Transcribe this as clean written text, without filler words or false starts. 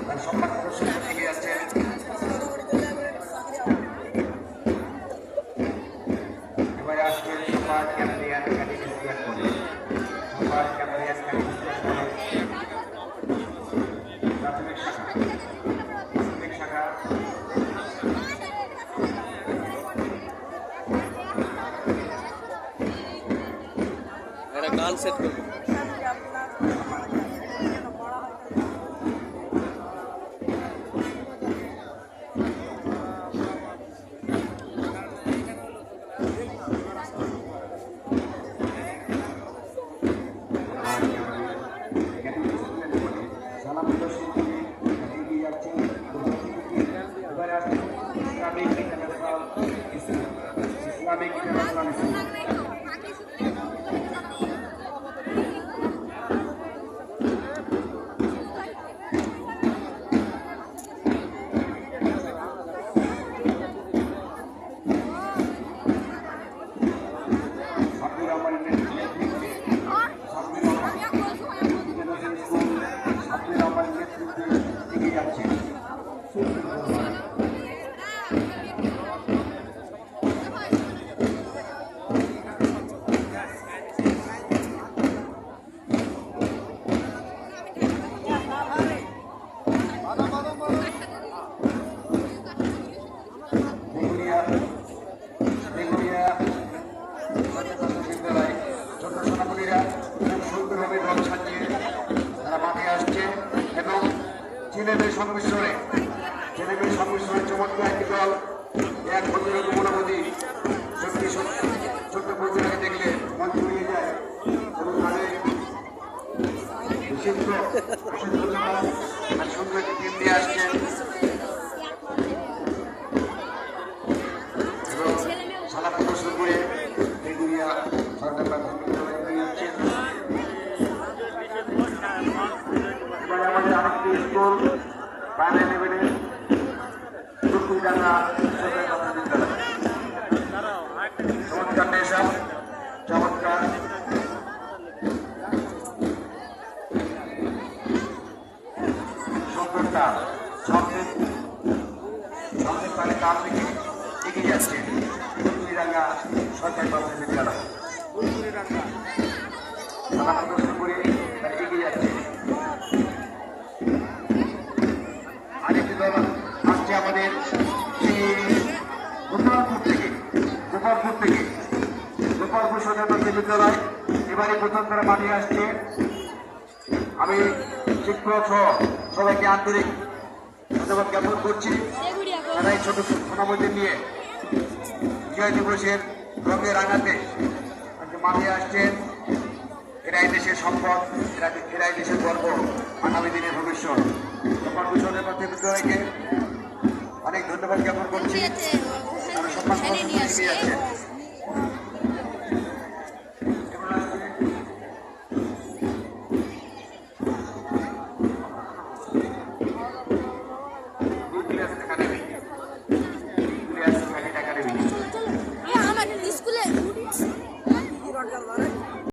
তার সম্মান প্রদর্শন করতে এগিয়ে যাচ্ছেন। এবারে আসছেন super Canadian academy school college. Super Canadian academy school college প্রাথমিক শাখা একটা গান সেট করবো। ছেলেমেয়ে সংমিশ্রণে চমৎকার একটি দল এক ভদ্রলোক মনোমতি সত্যি ছোট্ট প্রতিভাকে দেখলে মন জুড়িয়ে যায় এবং তাদের বিচিত্র সুন্দর একটি টিম নিয়ে আসছেন এবং খেলা প্রদর্শন করে বেগুনিয়া সরকার প্রাথমিক বিদ্যালয়ে নিয়ে যাচ্ছেন। এবারে আমাদের আরেকটি স্কুল প্রাইমারি লেভেলে চমৎকার নেশা চমৎকার সুন্দরতা সঙ্গে তাহলে কাজ থেকে এগিয়ে যাচ্ছে রাঙ্গা সরকারি প্রাথমিক বিদ্যালয় খেলা প্রদর্শন করে তারা এগিয়ে যাচ্ছে। আরেকটি দল আসছে আমাদের গোপালপুর সরকারি প্রাথমিক বিদ্যালয় এবারে প্রথম তারা মাঠে আসছে। আমি শিক্ষক সহ সবাইকে আন্তরিক ধন্যবাদ জ্ঞাপন করছি। তারা এই ছোট সোনামদের নিয়ে বিজয় দিবসের রঙে রাঙাতে মাঠে আসছেন। এরাই দেশের সম্পদ, এরাই দেশের গর্ব, আগামী দিনের ভবিষ্যৎ। গোপালপুর সরকারি প্রাথমিক বিদ্যালয়কে অনেক ধন্যবাদ জ্ঞাপন করছি। তারা সম্মান নিয়ে যাচ্ছেন।